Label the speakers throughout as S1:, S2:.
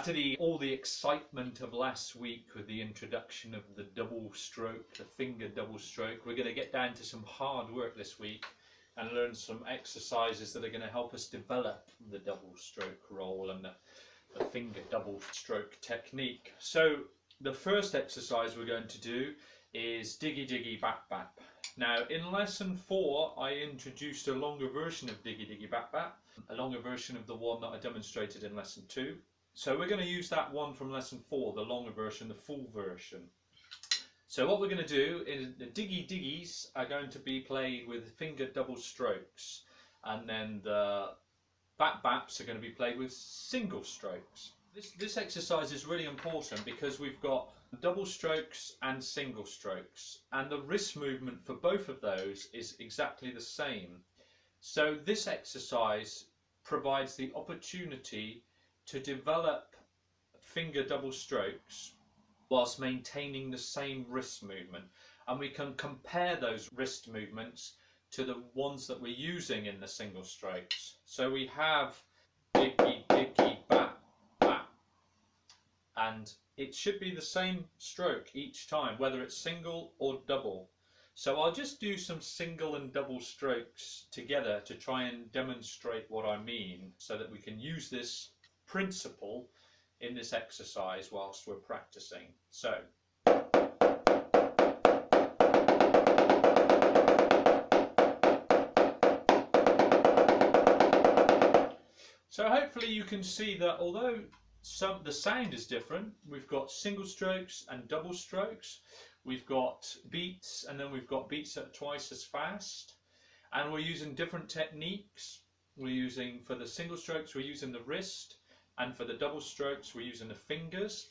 S1: After all the excitement of last week with the introduction of the double stroke, the finger double stroke, we're going to get down to some hard work this week and learn some exercises that are going to help us develop the double stroke roll and the finger double stroke technique. So the first exercise we're going to do is Digi Digi Bap Bap. Now in lesson 4 I introduced a longer version of Digi Digi Bap Bap, a longer version of the one that I demonstrated in lesson 2. So we're going to use that one from lesson 4, the longer version, the full version. So what we're going to do is the Digi Digis are going to be played with finger double strokes, and then the Bap Baps are going to be played with single strokes. This exercise is really important because we've got double strokes and single strokes, and the wrist movement for both of those is exactly the same. So this exercise provides the opportunity to develop finger double strokes whilst maintaining the same wrist movement, and we can compare those wrist movements to the ones that we're using in the single strokes. So we have Digi Digi Bap Bap, and it should be the same stroke each time, whether it's single or double. So I'll just do some single and double strokes together to try and demonstrate what I mean, so that we can use this principle in this exercise whilst we're practicing. So hopefully you can see that although the sound is different, we've got single strokes and double strokes, we've got beats, and then we've got beats that are twice as fast, and we're using different techniques. We're using, for the single strokes, we're using the wrist, and for the double strokes we're using the fingers.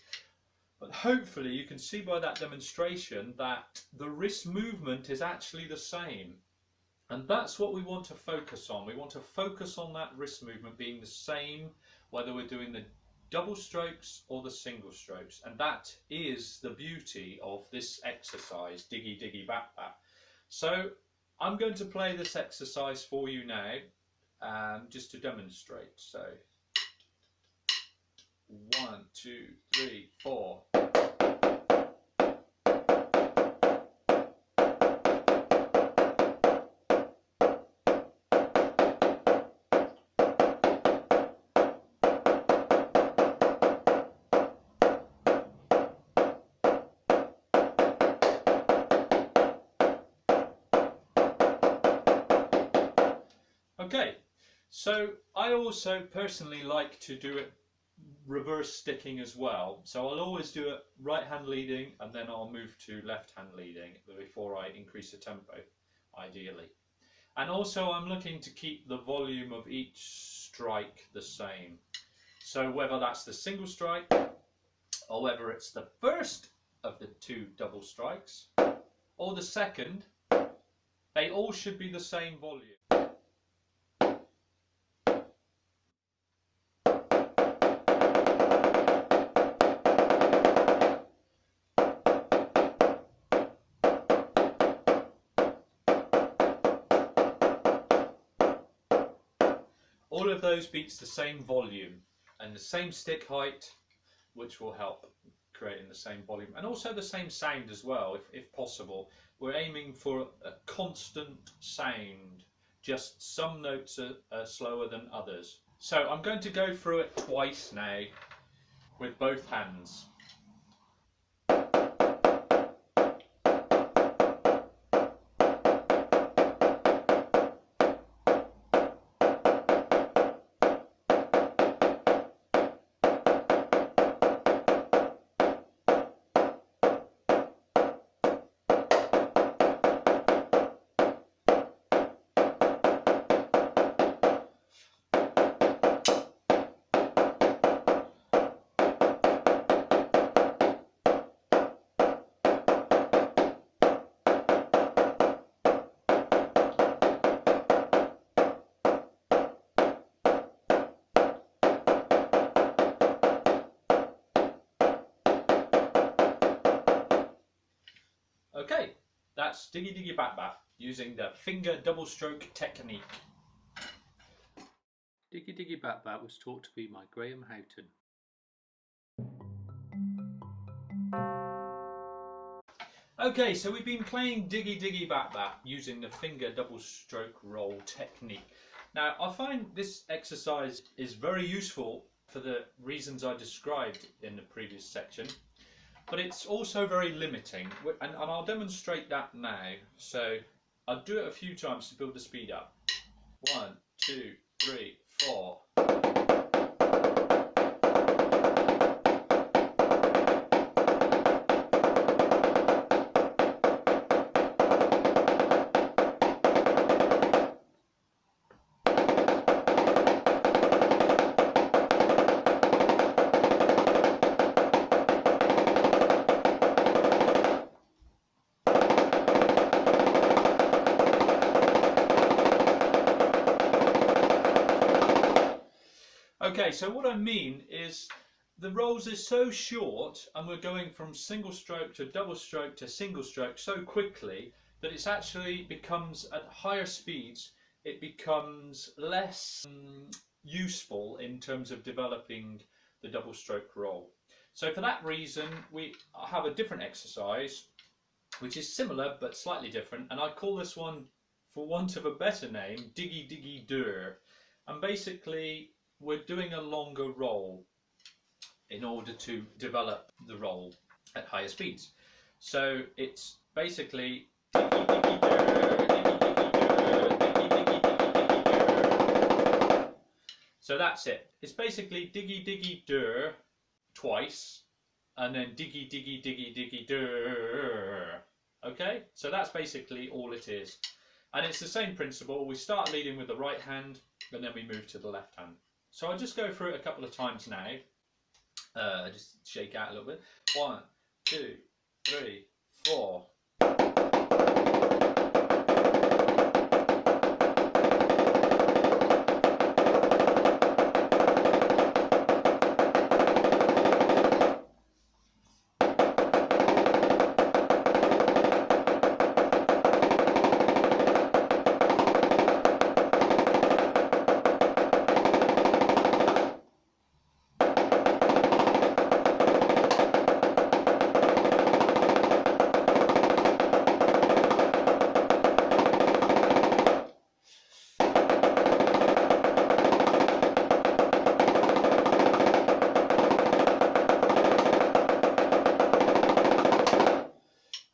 S1: But hopefully you can see by that demonstration that the wrist movement is actually the same, and that's what we want to focus on. We want to focus on that wrist movement being the same whether we're doing the double strokes or the single strokes, and that is the beauty of this exercise, Digi Digi Bap Bap. So I'm going to play this exercise for you now, just to demonstrate. So 1, 2, 3, 4. Okay, so I also personally like to do it reverse sticking as well. So I'll always do it right hand leading, and then I'll move to left hand leading before I increase the tempo, ideally. And also I'm looking to keep the volume of each strike the same. So whether that's the single strike or whether it's the first of the 2 double strikes or the second, they all should be the same volume. All of those beats the same volume and the same stick height, which will help creating the same volume and also the same sound as well, if possible. We're aiming for a constant sound, just some notes are slower than others. So I'm going to go through it twice now with both hands. Okay, that's Digi Digi Bap Bap using the finger double stroke technique.
S2: Digi Digi Bap Bap was taught to me by Graham Houghton.
S1: Okay, so we've been playing Diggy Diggy Bat Bat using the finger double stroke roll technique. Now, I find this exercise is very useful for the reasons I described in the previous section, but it's also very limiting, and I'll demonstrate that now. So I'll do it a few times to build the speed up. 1, 2, 3, 4. Okay, so what I mean is the rolls are so short and we're going from single stroke to double stroke to single stroke so quickly that it's actually becomes at higher speeds, it becomes less useful in terms of developing the double stroke roll. So for that reason we have a different exercise which is similar but slightly different, and I call this one, for want of a better name, Diggy Diggy Durgh. And basically we're doing a longer roll in order to develop the roll at higher speeds. So it's basically diggy diggy durgh, diggy diggy durgh, diggy diggy diggy diggy durgh. So that's it. It's basically diggy diggy durgh twice, and then diggy diggy diggy diggy durgh. Okay, so that's basically all it is. And it's the same principle. We start leading with the right hand, and then we move to the left hand. So I'll just go through it a couple of times now. Just shake out a little bit. 1, 2, 3, 4.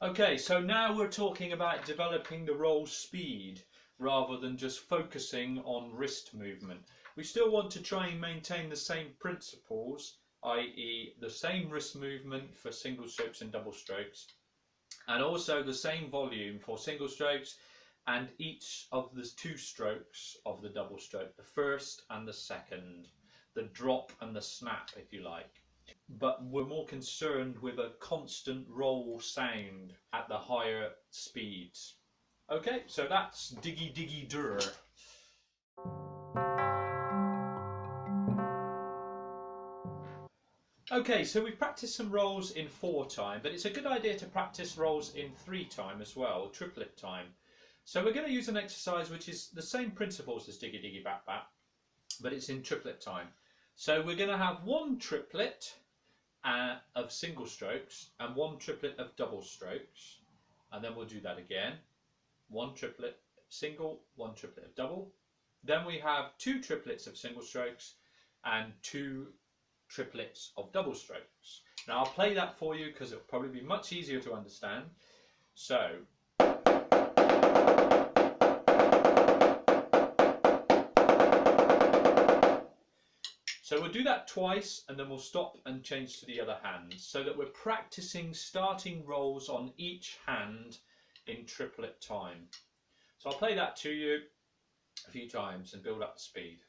S1: Okay, so now we're talking about developing the roll speed rather than just focusing on wrist movement. We still want to try and maintain the same principles, i.e. the same wrist movement for single strokes and double strokes, and also the same volume for single strokes and each of the two strokes of the double stroke, the first and the second, the drop and the snap, if you like. But we're more concerned with a constant roll sound at the higher speeds. Okay, so that's Diggy Diggy Durgh. Okay, so we've practiced some rolls in 4 time, but it's a good idea to practice rolls in 3 time as well, triplet time. So we're going to use an exercise which is the same principles as Diggy Diggy Bat Bat, but it's in triplet time. So we're going to have 1 triplet of single strokes and 1 triplet of double strokes, and then we'll do that again. 1 triplet of single, 1 triplet of double. Then we have 2 triplets of single strokes and 2 triplets of double strokes. Now I'll play that for you because it'll probably be much easier to understand. So we'll do that twice and then we'll stop and change to the other hand so that we're practicing starting rolls on each hand in triplet time. So I'll play that to you a few times and build up the speed.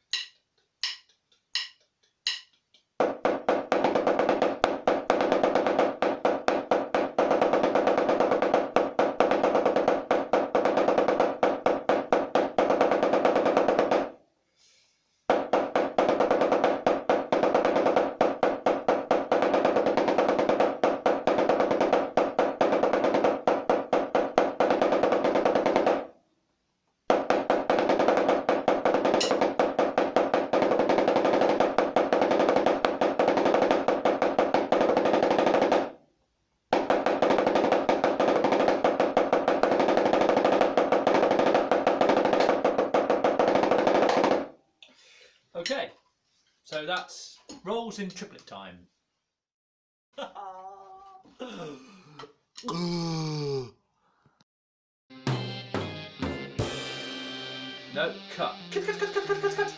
S1: So that's rolls in triplet time. No, cut. Cut, cut, cut, cut, cut, cut, cut.